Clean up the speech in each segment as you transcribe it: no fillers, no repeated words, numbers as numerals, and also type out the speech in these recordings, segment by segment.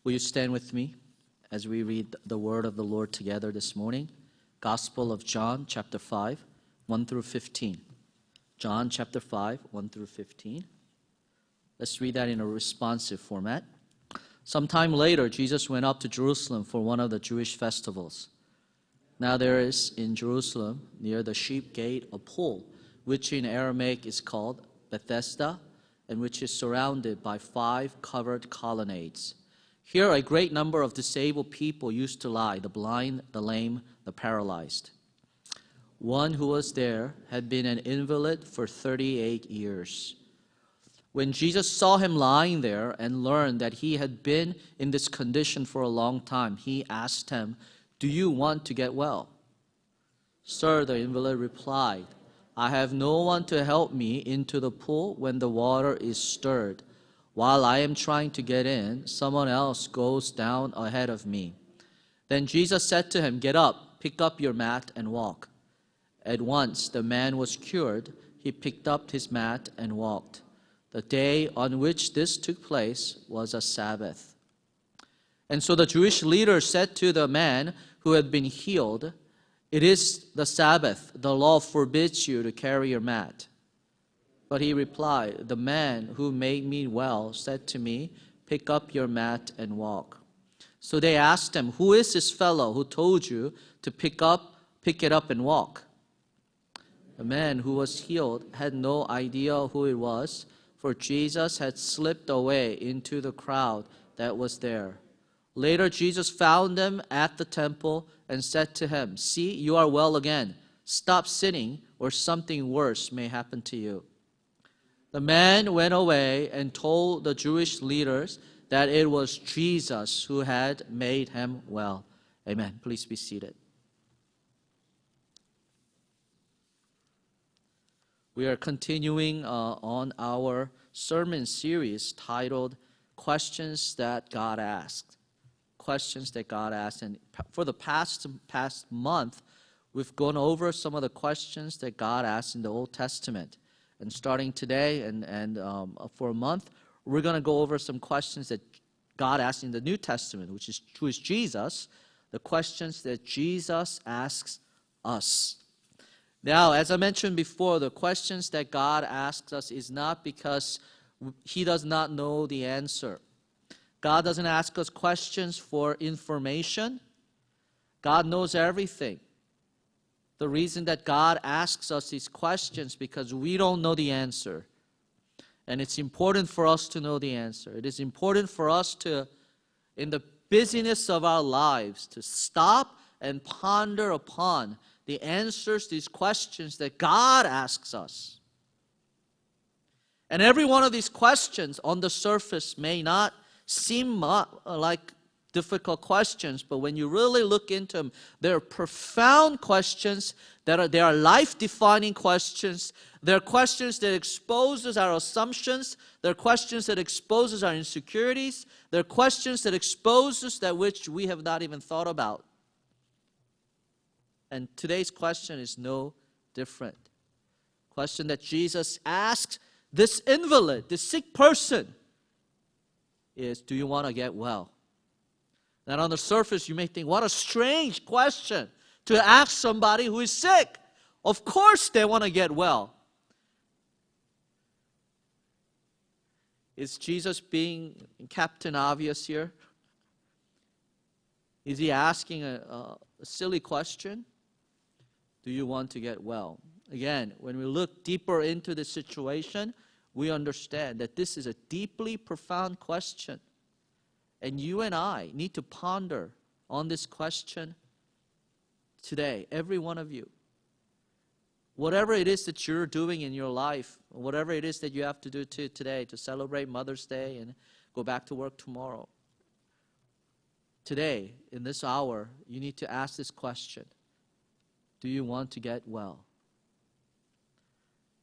Will you stand with me as we read the word of the Lord together this morning? Gospel of John, chapter 5, 1 through 15. John chapter 5, 1 through 15. Let's read that in a responsive format. Sometime later, Jesus went up to Jerusalem for one of the Jewish festivals. Now there is in Jerusalem, near the sheep gate, a pool, which in Aramaic is called Bethesda, and which is surrounded by 5 covered colonnades. Here a great number of disabled people used to lie, the blind, the lame, the paralyzed. One who was there had been an invalid for 38 years. When Jesus saw him lying there and learned that he had been in this condition for a long time, he asked him, "Do you want to get well?" "Sir," the invalid replied, "I have no one to help me into the pool when the water is stirred. While I am trying to get in, someone else goes down ahead of me." Then Jesus said to him, "Get up, pick up your mat and walk." At once the man was cured. He picked up his mat and walked. The day on which this took place was a Sabbath. And so the Jewish leaders said to the man who had been healed, "It is the Sabbath. The law forbids you to carry your mat." But he replied, "The man who made me well said to me, 'Pick up your mat and walk.'" So they asked him, "Who is this fellow who told you to pick it up and walk?" The man who was healed had no idea who it was, for Jesus had slipped away into the crowd that was there. Later Jesus found him at the temple and said to him, "See, you are well again. Stop sinning, or something worse may happen to you." The man went away and told the Jewish leaders that it was Jesus who had made him well. Amen. Please be seated. We are continuing on our sermon series titled Questions That God Asked. Questions that God asked. And for the past month, we've gone over some of the questions that God asked in the Old Testament. And starting today and for a month, we're going to go over some questions that God asked in the New Testament, who is Jesus, the questions that Jesus asks us. Now, as I mentioned before, the questions that God asks us is not because He does not know the answer. God doesn't ask us questions for information. God knows everything. The reason that God asks us these questions because we don't know the answer. And it's important for us to know the answer. It is important for us to, in the busyness of our lives, to stop and ponder upon the answers to these questions that God asks us. And every one of these questions on the surface may not seem like difficult questions, but when you really look into them, they're profound questions they are life-defining questions. They're questions that exposes our assumptions. They're questions that exposes our insecurities. They're questions that exposes that which we have not even thought about. And today's question is no different. Question that Jesus asks this invalid, this sick person, is, do you want to get well? Now on the surface you may think, what a strange question to ask somebody who is sick. Of course they want to get well. Is Jesus being Captain Obvious here? Is he asking a silly question? Do you want to get well? Again, when we look deeper into the situation, we understand that this is a deeply profound question. And you and I need to ponder on this question today, every one of you. Whatever it is that you're doing in your life, whatever it is that you have to do today to celebrate Mother's Day and go back to work tomorrow. Today, in this hour, you need to ask this question. Do you want to get well?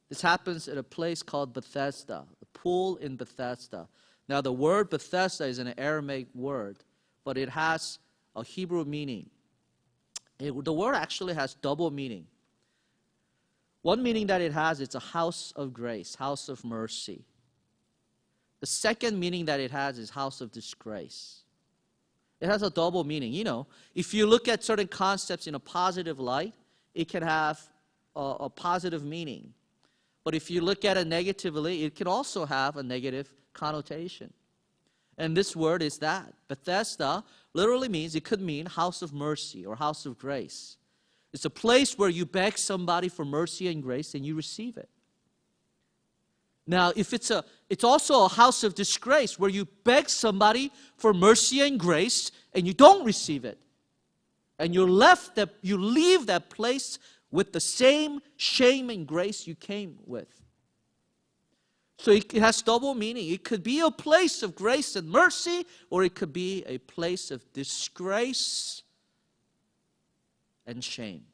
This happens at a place called Bethesda, the pool in Bethesda. Now, the word Bethesda is an Aramaic word, but it has a Hebrew meaning. The word actually has double meaning. One meaning that it has, it's a house of grace, house of mercy. The second meaning that it has is house of disgrace. It has a double meaning. If you look at certain concepts in a positive light, it can have a positive meaning. But if you look at it negatively, it can also have a negative connotation. And this word is that. Bethesda literally means, it could mean house of mercy or house of grace. It's a place where you beg somebody for mercy and grace and you receive it. Now, if it's also a house of disgrace where you beg somebody for mercy and grace and you don't receive it. And you leave that place with the same shame and grace you came with. So it has double meaning. It could be a place of grace and mercy, or it could be a place of disgrace and shame.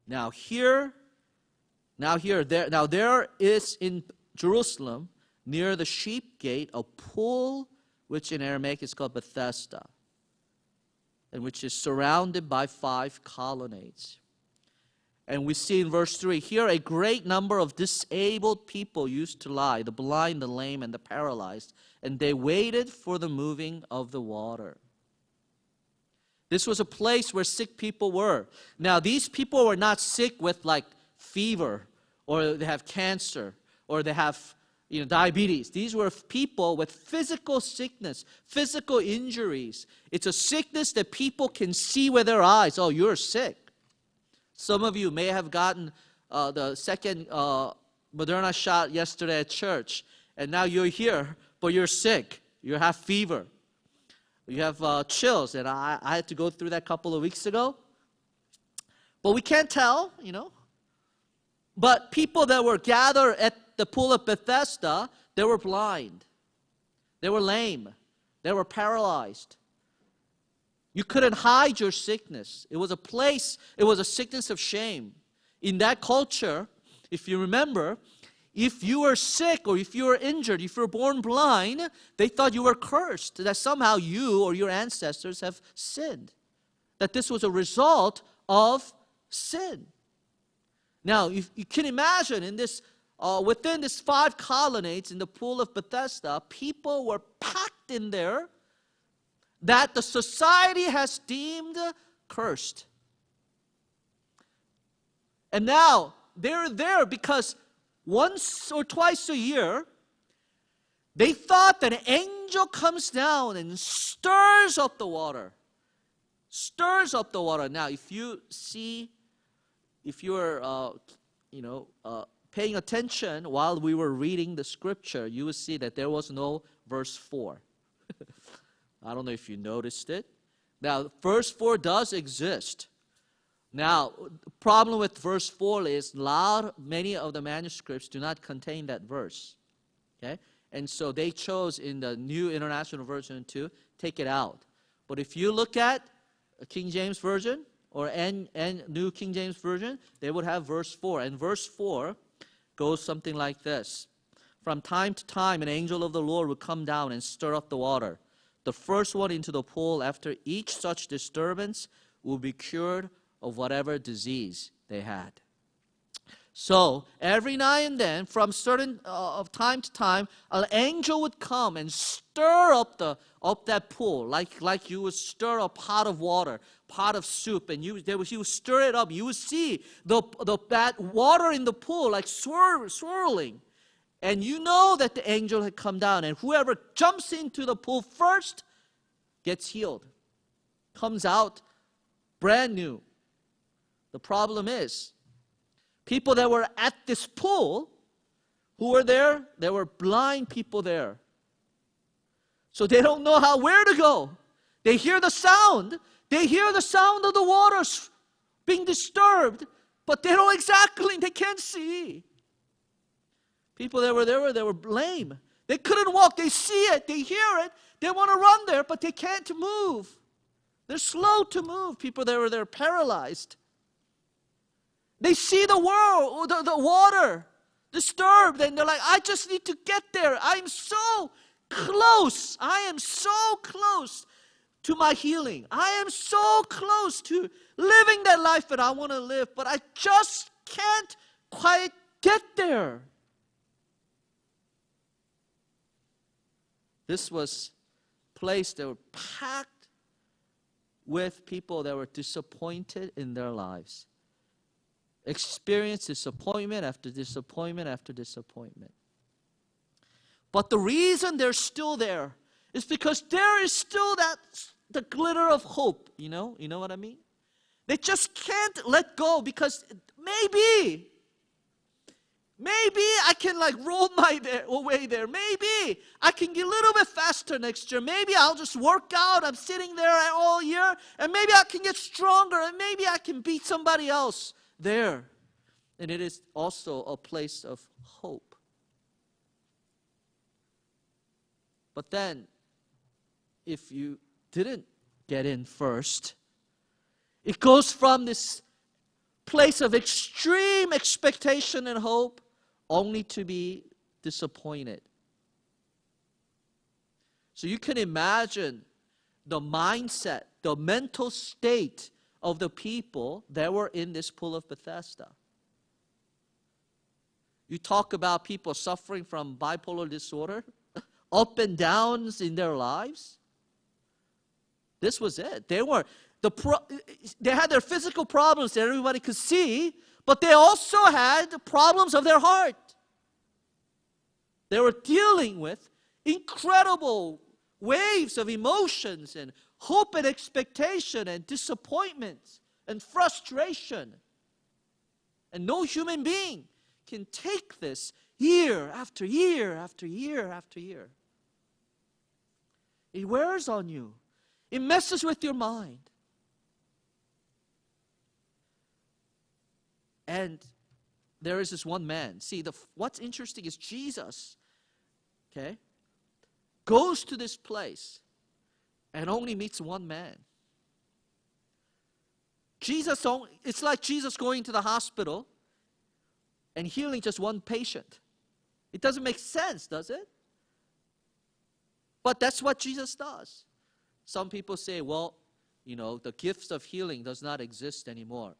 Now there is in Jerusalem, near the sheep gate, a pool, which in Aramaic is called Bethesda, and which is surrounded by 5 colonnades. And we see in verse 3, here a great number of disabled people used to lie, the blind, the lame, and the paralyzed, and they waited for the moving of the water. This was a place where sick people were. Now, these people were not sick with like fever, or they have cancer, or they have diabetes. These were people with physical sickness, physical injuries. It's a sickness that people can see with their eyes. Oh, you're sick. Some of you may have gotten the second Moderna shot yesterday at church, and now you're here, but you're sick. You have fever. You have chills, and I had to go through that a couple of weeks ago. But we can't tell, But people that were gathered at the pool of Bethesda, they were blind. They were lame. They were paralyzed. You couldn't hide your sickness. It was a sickness of shame. In that culture, if you remember, if you were sick or if you were injured, if you were born blind, they thought you were cursed, that somehow you or your ancestors have sinned, that this was a result of sin. Now, you can imagine within this 5 colonnades in the pool of Bethesda, people were packed in there that the society has deemed cursed. And now, they're there because once or twice a year, they thought that an angel comes down and stirs up the water. Stirs up the water. Now, if you're paying attention while we were reading the scripture, you will see that there was no verse 4. I don't know if you noticed it. Now, verse 4 does exist. Now, the problem with verse 4 is many of the manuscripts do not contain that verse. Okay? And so they chose in the New International Version to take it out. But if you look at King James Version or New King James Version, they would have verse 4. And verse 4 goes something like this. From time to time, an angel of the Lord would come down and stir up the water. The first one into the pool after each such disturbance will be cured of whatever disease they had. So every now and then, from certain of time to time, an angel would come and stir up that pool, like you would stir a pot of water, pot of soup, and he would stir it up. You would see that water in the pool like swirling. And you know that the angel had come down, and whoever jumps into the pool first gets healed, comes out brand new. The problem is, people that were at this pool, who were there, there were blind people there. So they don't know where to go. They hear the sound. They hear the sound of the waters being disturbed, but they can't see. People that were there, they were lame. They couldn't walk. They see it. They hear it. They want to run there, but they can't move. They're slow to move. People that were there paralyzed. They see the water disturbed, and they're like, I just need to get there. I'm so close. I am so close to my healing. I am so close to living that life that I want to live, but I just can't quite get there. place that were packed with people that were disappointed in their lives. Experienced disappointment after disappointment after disappointment. But the reason they're still there is because there is still the glitter of hope. You know what I mean? They just can't let go because maybe I can roll my way there. Maybe I can get a little bit faster next year. Maybe I'll just work out. I'm sitting there all year. And maybe I can get stronger. And maybe I can beat somebody else there. And it is also a place of hope. But then, if you didn't get in first, it goes from this place of extreme expectation and hope only to be disappointed. So you can imagine the mindset, the mental state of the people that were in this pool of Bethesda. You talk about people suffering from bipolar disorder, up and downs in their lives. This was it. They had their physical problems that everybody could see, but they also had the problems of their heart. They were dealing with incredible waves of emotions and hope and expectation and disappointment and frustration. And no human being can take this year after year after year after year. It wears on you. It messes with your mind. And there is this one man. See, what's interesting is Jesus, goes to this place and only meets one man. It's like Jesus going to the hospital and healing just one patient. It doesn't make sense, does it? But that's what Jesus does. Some people say, well, the gifts of healing does not exist anymore.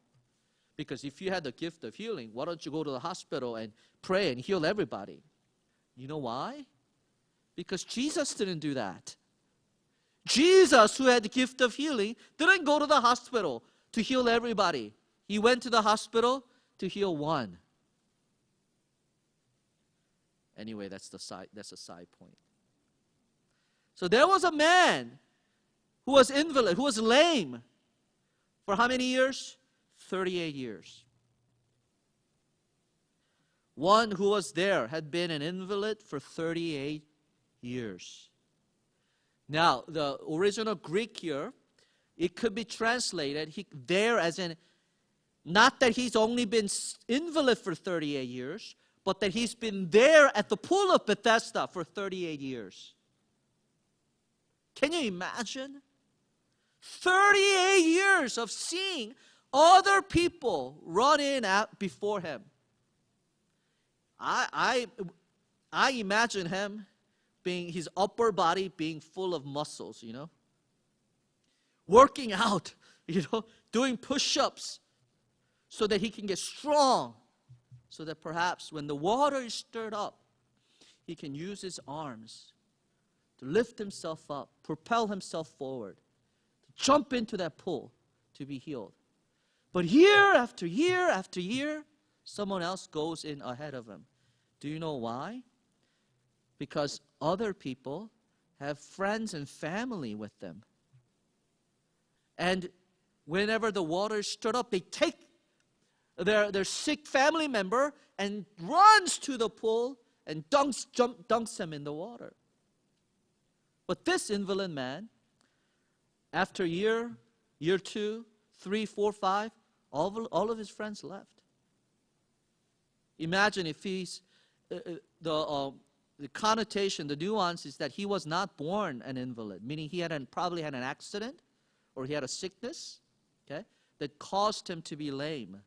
Because if you had the gift of healing, why don't you go to the hospital and pray and heal everybody? You know why? Because Jesus didn't do that. Jesus, who had the gift of healing, didn't go to the hospital to heal everybody. He went to the hospital to heal one. Anyway, that's a side point. So there was a man who was invalid, who was lame for how many years? 38 years. One who was there had been an invalid for 38 years. Now, the original Greek here, it could be translated there as in, not that he's only been invalid for 38 years, but that he's been there at the pool of Bethesda for 38 years. Can you imagine? 38 years of seeing other people run in before him. I imagine him his upper body being full of muscles, working out, doing push-ups so that he can get strong, so that perhaps when the water is stirred up, he can use his arms to lift himself up, propel himself forward, to jump into that pool to be healed. But year after year after year, someone else goes in ahead of him. Do you know why? Because other people have friends and family with them. And whenever the water is stirred up, they take their sick family member and runs to the pool and dunks him in the water. But this invalid man, after year 2, 3, 4, 5, all of his friends left. Imagine if he's the connotation, the nuance is that he was not born an invalid, meaning he probably had an accident or he had a sickness, that caused him to be lame.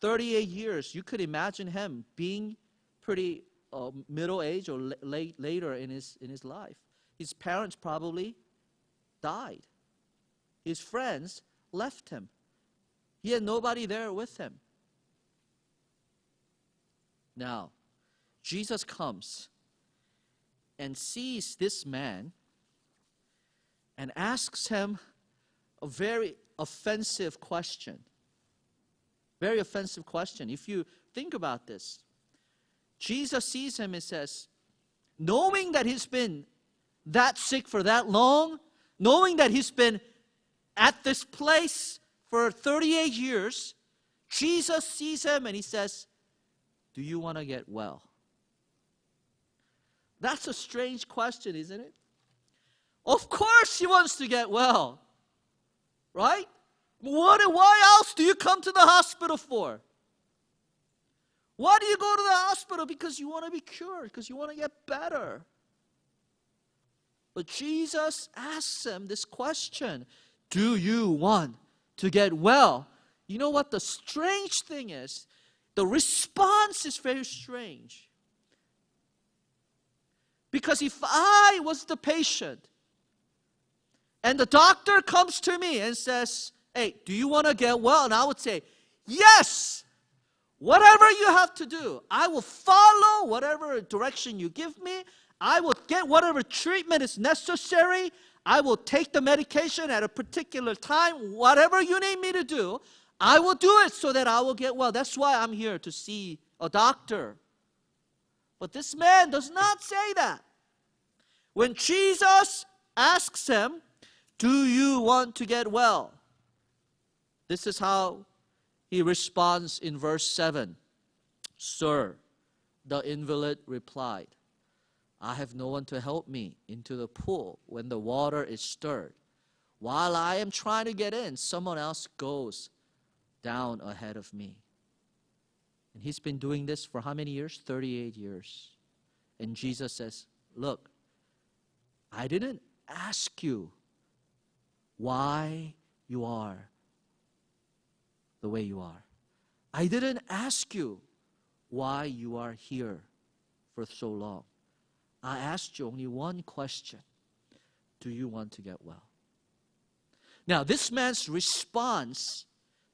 38 years, you could imagine him being pretty middle age or later in his life. His parents probably died. His friends left him. He had nobody there with him. Now, Jesus comes and sees this man and asks him a very offensive question. Very offensive question. If you think about this, Jesus sees him and says, knowing that he's been that sick for that long, knowing that he's been at this place for 38 years, Jesus sees him and he says, do you want to get well? That's a strange question, isn't it? Of course he wants to get well. Right? Why else do you come to the hospital for? Why do you go to the hospital? Because you want to be cured, because you want to get better. But Jesus asks him this question, do you want to get well? You know what the strange thing is? The response is very strange. Because if I was the patient, and the doctor comes to me and says, hey, do you want to get well? And I would say, yes, whatever you have to do. I will follow whatever direction you give me. I will get whatever treatment is necessary. I will take the medication at a particular time. Whatever you need me to do, I will do it so that I will get well. That's why I'm here to see a doctor. But this man does not say that. When Jesus asks him, do you want to get well? This is how he responds in verse 7. Sir, the invalid replied, I have no one to help me into the pool when the water is stirred. While I am trying to get in, someone else goes down ahead of me. And he's been doing this for how many years? 38 years. And Jesus says, look, I didn't ask you why you are the way you are. I didn't ask you why you are here for so long. I asked you only one question. Do you want to get well? Now, this man's response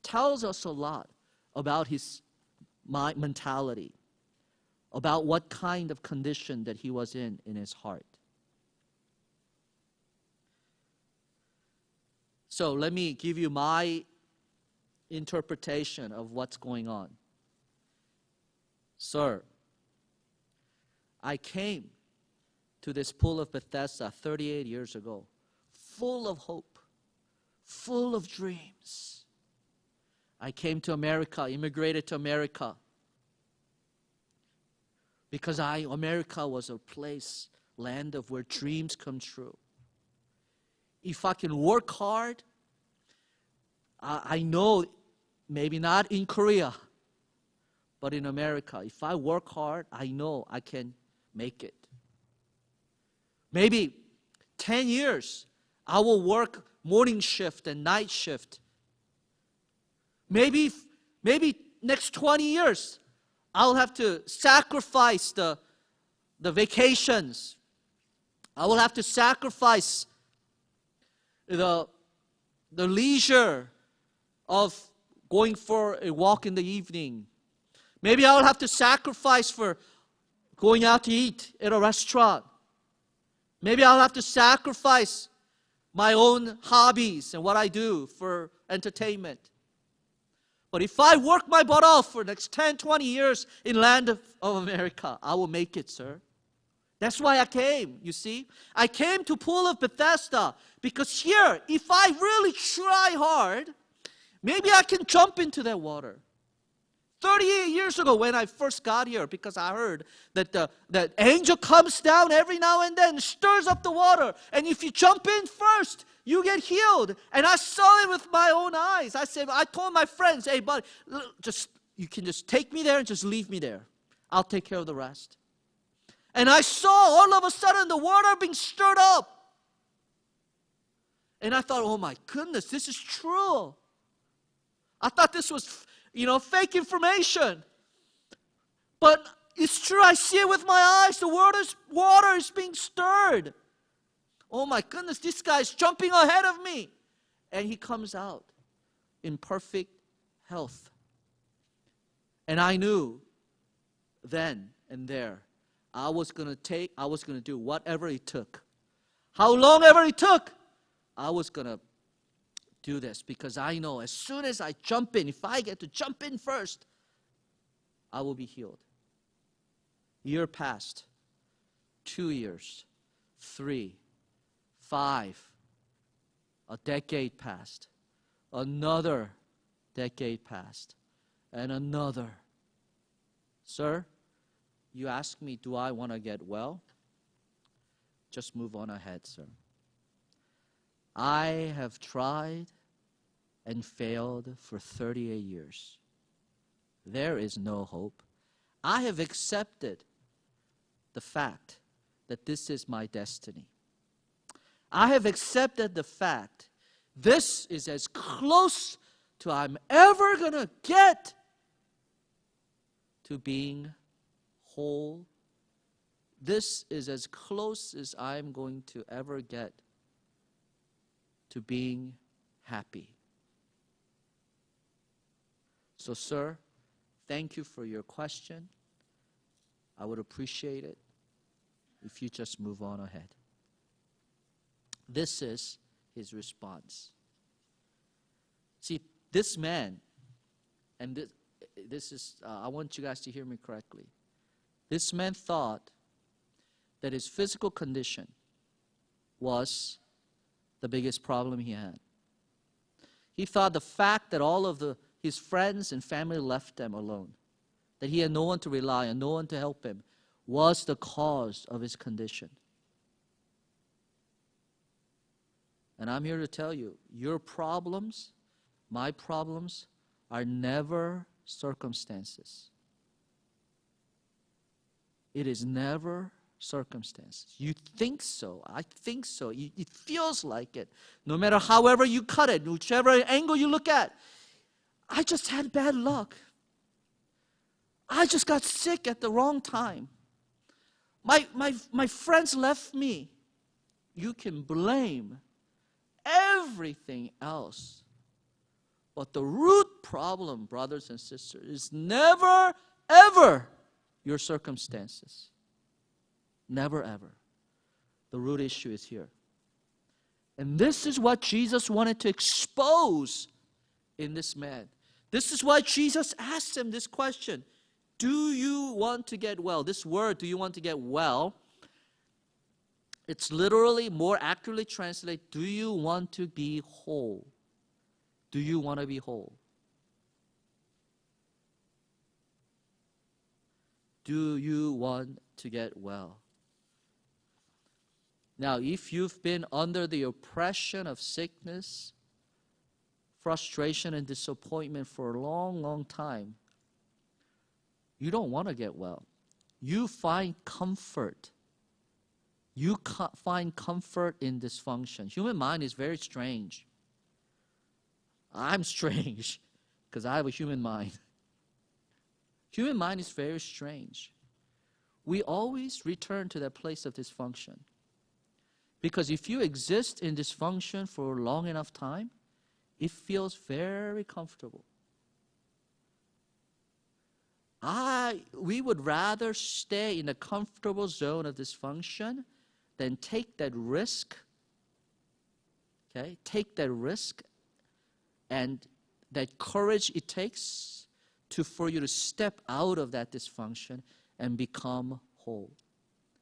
tells us a lot about his mentality, about what kind of condition that he was in his heart. So let me give you my interpretation of what's going on. Sir, I came to this pool of Bethesda 38 years ago, full of hope, full of dreams. I came to America, immigrated to America, because America was a place, land of where dreams come true. If I can work hard, I know maybe not in Korea, but in America. If I work hard, I know I can make it. Maybe 10 years, I will work morning shift and night shift. Maybe next 20 years, I'll have to sacrifice the vacations. I will have to sacrifice the leisure of going for a walk in the evening. Maybe I will have to sacrifice for going out to eat at a restaurant. Maybe I'll have to sacrifice my own hobbies and what I do for entertainment. But if I work my butt off for the next 10, 20 years in land of America, I will make it, sir. That's why I came, you see. I came to Pool of Bethesda because here, if I really try hard, maybe I can jump into that water. 38 years ago when I first got here, because I heard that that angel comes down every now and then, stirs up the water. And if you jump in first, you get healed. And I saw it with my own eyes. I told my friends, hey, buddy, you can just take me there and just leave me there. I'll take care of the rest. And I saw all of a sudden the water being stirred up. And I thought, oh my goodness, this is true. I thought this was, fake information. But it's true. I see it with my eyes. The water is being stirred. Oh my goodness, this guy's jumping ahead of me. And he comes out in perfect health. And I knew then and there, I was going to do whatever it took. How long ever it took, I was going to do this because I know as soon as I jump in, if I get to jump in first, I will be healed. Year passed, 2 years, 3, 5, a decade passed, another decade passed, and another. Sir, you ask me, do I want to get well? Just move on ahead, sir. I have tried and failed for 38 years. There is no hope. I have accepted the fact that this is my destiny. I have accepted the fact this is as close to I'm ever going to get to being whole. This is as close as I'm going to ever get to being happy. So, sir, thank you for your question. I would appreciate it if you just move on ahead. This is his response. See, this man, and this is, I want you guys to hear me correctly. This man thought that his physical condition was the biggest problem he had. He thought the fact that all of his friends and family left him alone, that he had no one to rely on, no one to help him, was the cause of his condition. And I'm here to tell you, your problems, my problems, are never circumstances. It is never circumstances. You think so. I think so. It feels like it. No matter however you cut it, whichever angle you look at. I just had bad luck. I just got sick at the wrong time. My friends left me. You can blame everything else. But the root problem, brothers and sisters, is never, ever your circumstances. Never, ever. The root issue is here. And this is what Jesus wanted to expose in this man. This is why Jesus asked him this question. Do you want to get well? This word, do you want to get well? It's literally, more accurately translated, do you want to be whole? Do you want to be whole? Do you want to get well? Now, if you've been under the oppression of sickness, frustration, and disappointment for a long, long time, you don't want to get well. You find comfort. You find comfort in dysfunction. Human mind is very strange. I'm strange because I have a human mind. Human mind is very strange. We always return to that place of dysfunction. Because if you exist in dysfunction for a long enough time, it feels very comfortable. We would rather stay in a comfortable zone of dysfunction than take that risk. Okay? Take that risk and that courage it takes for you to step out of that dysfunction and become whole.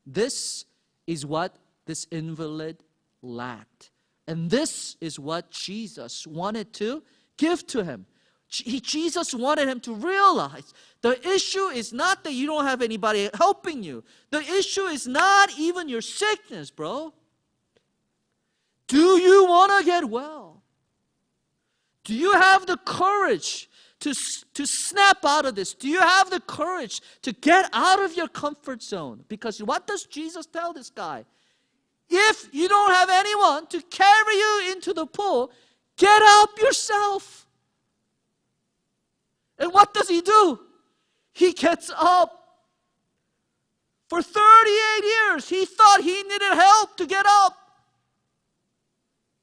This is what this invalid lacked. And this is what Jesus wanted to give to him. Jesus wanted him to realize the issue is not that you don't have anybody helping you. The issue is not even your sickness, bro. Do you want to get well? Do you have the courage to snap out of this? Do you have the courage to get out of your comfort zone? Because what does Jesus tell this guy? If you don't have anyone to carry you into the pool, get up yourself. And what does he do? He gets up. For 38 years, he thought he needed help to get up.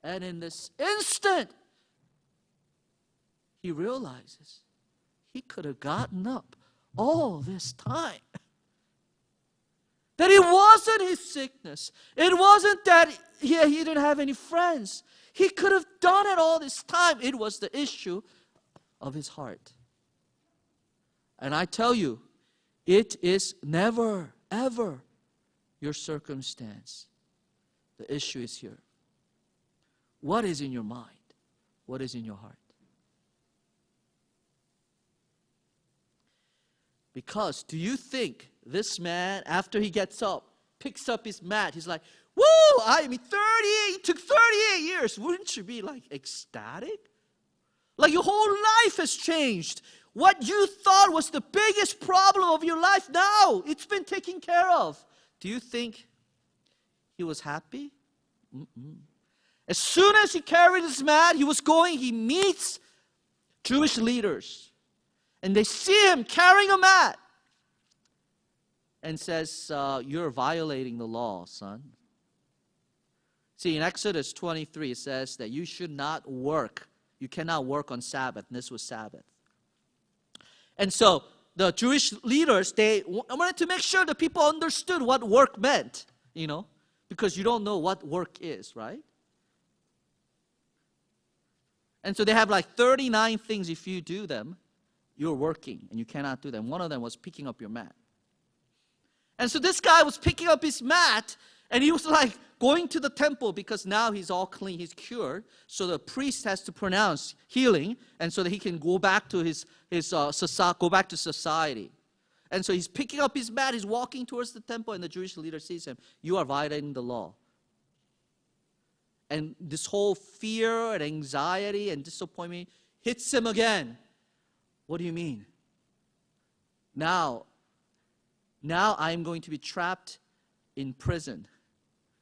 And in this instant, he realizes he could have gotten up all this time. That it wasn't his sickness. It wasn't that he didn't have any friends. He could have done it all this time. It was the issue of his heart. And I tell you, it is never, ever your circumstance. The issue is here. What is in your mind? What is in your heart? Because do you think this man, after he gets up, picks up his mat, he's like, woo, it took 38 years. Wouldn't you be like ecstatic? Like your whole life has changed. What you thought was the biggest problem of your life, now it's been taken care of. Do you think he was happy? As soon as he carried his mat, he meets Jewish leaders. And they see him carrying a mat. And says, you're violating the law, son. See, in Exodus 23, it says that you should not work. You cannot work on Sabbath. And this was Sabbath. And so the Jewish leaders, they wanted to make sure the people understood what work meant, because you don't know what work is, right? And so they have like 39 things. If you do them, you're working, and you cannot do them. One of them was picking up your mat. And so this guy was picking up his mat, and he was like going to the temple because now he's all clean, he's cured. So the priest has to pronounce healing, and so that he can go back to go back to society. And so he's picking up his mat, he's walking towards the temple, and the Jewish leader sees him. You are violating the law. And this whole fear and anxiety and disappointment hits him again. What do you mean? Now I'm going to be trapped in prison.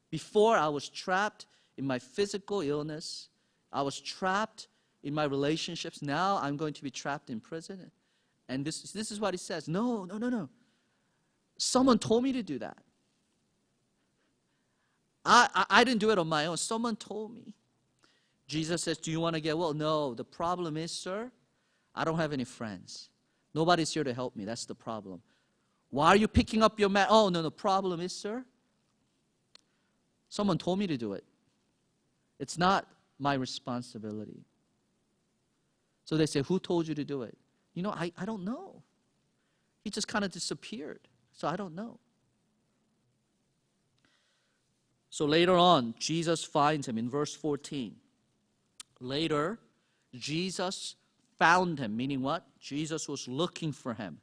Before I was trapped in my physical illness. I was trapped in my relationships. Now I'm going to be trapped in prison. And this is what he says. No. Someone told me to do that. I didn't do it on my own. Someone told me. Jesus says, do you want to get well? No, the problem is, sir, I don't have any friends. Nobody's here to help me. That's the problem. Why are you picking up your mat? Oh, no, the problem is, sir, someone told me to do it. It's not my responsibility. So they say, who told you to do it? I don't know. He just kind of disappeared. So I don't know. So later on, Jesus finds him in verse 14. Later, Jesus found him, meaning what? Jesus was looking for him.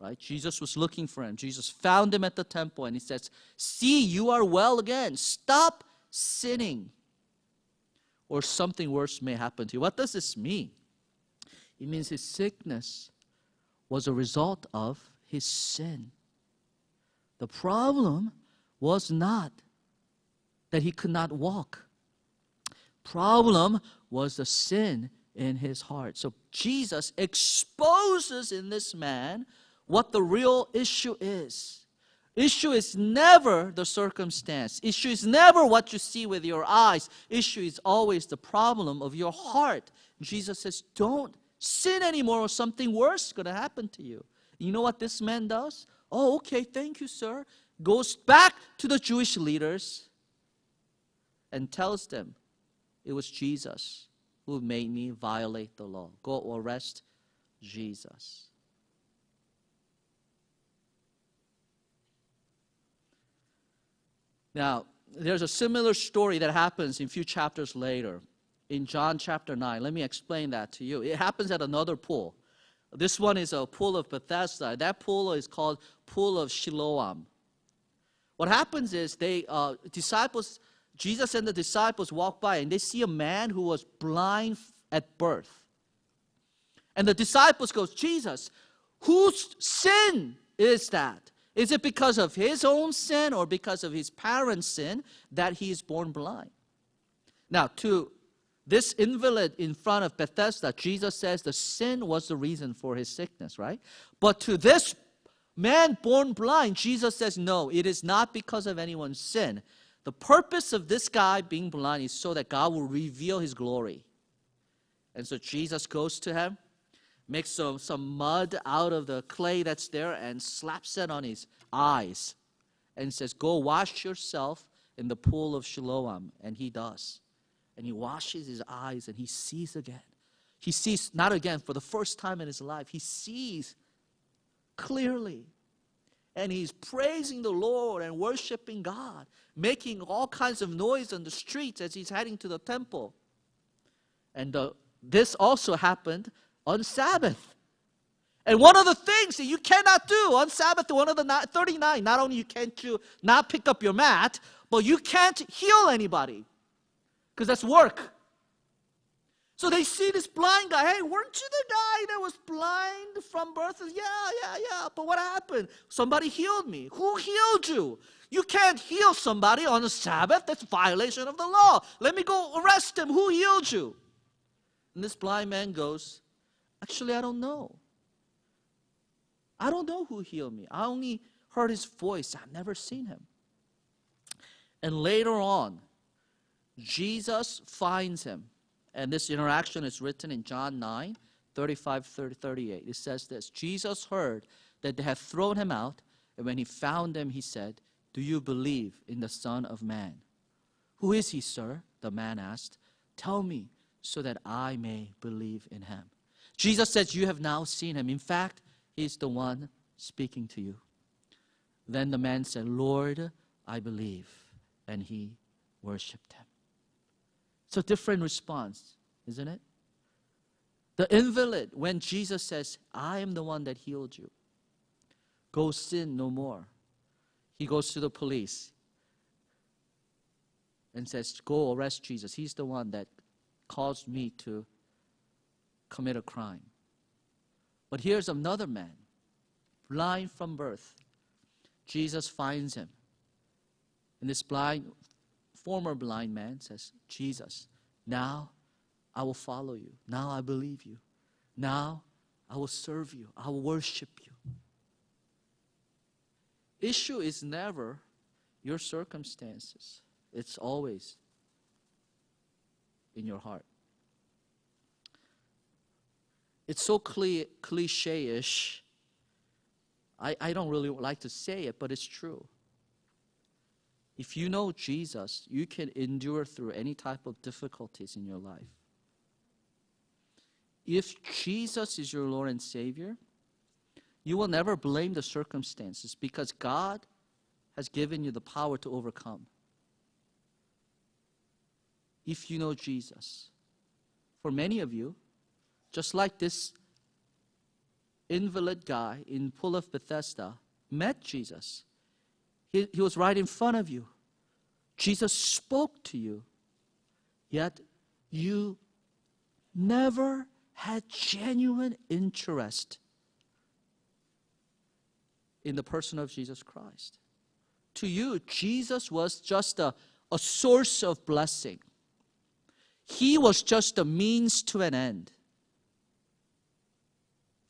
Right? Jesus was looking for him. Jesus found him at the temple, and he says, see, you are well again. Stop sinning, or something worse may happen to you. What does this mean? It means his sickness was a result of his sin. The problem was not that he could not walk. Problem was the sin in his heart. So Jesus exposes in this man what the real issue is. Issue is never the circumstance. Issue is never what you see with your eyes. Issue is always the problem of your heart. Jesus says, don't sin anymore or something worse is going to happen to you. You know what this man does? Oh, okay, thank you, sir. Goes back to the Jewish leaders and tells them, it was Jesus who made me violate the law. Go arrest Jesus. Now, there's a similar story that happens in a few chapters later. In John chapter 9. Let me explain that to you. It happens at another pool. This one is a pool of Bethesda. That pool is called Pool of Siloam. What happens is Jesus and the disciples walk by and they see a man who was blind at birth. And the disciples goes, Jesus, whose sin is that? Is it because of his own sin or because of his parents' sin that he is born blind? Now, to this invalid in front of Bethesda, Jesus says the sin was the reason for his sickness, right? But to this man born blind, Jesus says, no, it is not because of anyone's sin. The purpose of this guy being blind is so that God will reveal his glory. And so Jesus goes to him, makes some mud out of the clay that's there and slaps it on his eyes. and says, go wash yourself in the pool of Siloam. And he does. And he washes his eyes and he sees again. He sees, not again, for the first time in his life, he sees clearly. And he's praising the Lord and worshiping God, making all kinds of noise on the streets as he's heading to the temple. And this also happened on Sabbath. And one of the things that you cannot do on Sabbath, one of the 39, not only can't you not pick up your mat, but you can't heal anybody, because that's work. So they see this blind guy. Hey, weren't you the guy that was blind from birth? Yeah. But what happened? Somebody healed me. Who healed you? You can't heal somebody on the Sabbath. That's a violation of the law. Let me go arrest him. Who healed you? And this blind man goes, actually, I don't know. I don't know who healed me. I only heard his voice. I've never seen him. And later on, Jesus finds him. And this interaction is written in John 9, 35, 38. It says this: Jesus heard that they had thrown him out, and when he found him, he said, do you believe in the Son of Man? Who is he, sir? The man asked. Tell me, so that I may believe in him. Jesus says, you have now seen him. In fact, he's the one speaking to you. Then the man said, Lord, I believe. And he worshiped him. It's a different response, isn't it? The invalid, when Jesus says, I am the one that healed you, go sin no more. He goes to the police and says, go arrest Jesus. He's the one that caused me to commit a crime. But here's another man, blind from birth. Jesus finds him. And this former blind man says, Jesus, now I will follow you. Now I believe you. Now I will serve you. I will worship you. Issue is never your circumstances. It's always in your heart. It's so cliche-ish. I don't really like to say it, but it's true. If you know Jesus, you can endure through any type of difficulties in your life. If Jesus is your Lord and Savior, you will never blame the circumstances, because God has given you the power to overcome. If you know Jesus. For many of you, just like this invalid guy in Pool of Bethesda met Jesus. He was right in front of you. Jesus spoke to you. Yet you never had genuine interest in the person of Jesus Christ. To you, Jesus was just a source of blessing. He was just a means to an end.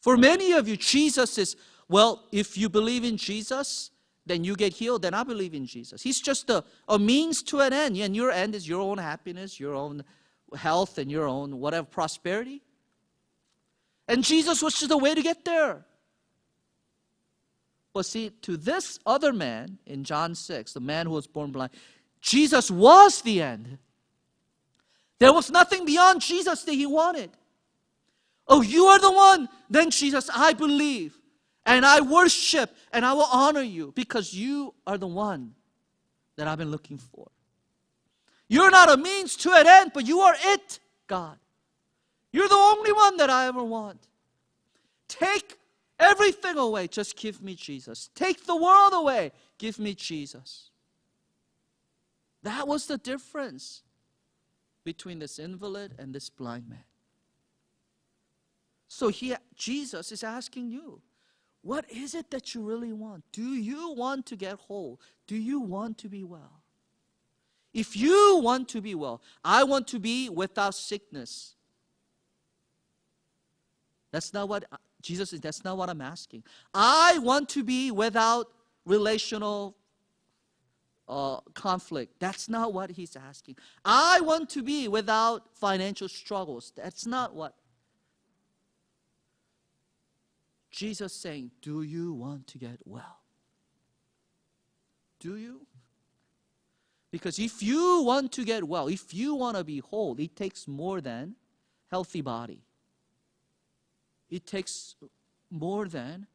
For many of you, Jesus is, well, if you believe in Jesus, then you get healed, then I believe in Jesus. He's just a means to an end. And your end is your own happiness, your own health, and your own whatever prosperity. And Jesus was just a way to get there. But see, to this other man in John 6, the man who was born blind, Jesus was the end. There was nothing beyond Jesus that he wanted. Oh, you are the one. Then Jesus, I believe, and I worship, and I will honor you, because you are the one that I've been looking for. You're not a means to an end, but you are it, God. You're the only one that I ever want. Take everything away, just give me Jesus. Take the world away, give me Jesus. That was the difference between this invalid and this blind man. So Jesus is asking you, what is it that you really want? Do you want to get whole? Do you want to be well? If you want to be well, I want to be without sickness. That's not what Jesus is. That's not what I'm asking. I want to be without relational conflict. That's not what he's asking. I want to be without financial struggles. That's not what Jesus saying. Do you want to get well? Do you? Because if you want to get well, if you want to be whole, it takes more than healthy body. It takes more than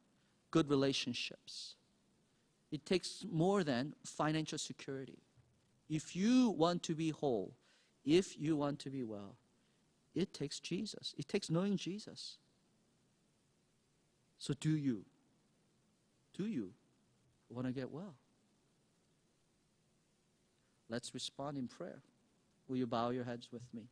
good relationships. It takes more than financial security. If you want to be whole, if you want to be well, it takes Jesus. It takes knowing Jesus. So do you want to get well? Let's respond in prayer. Will you bow your heads with me?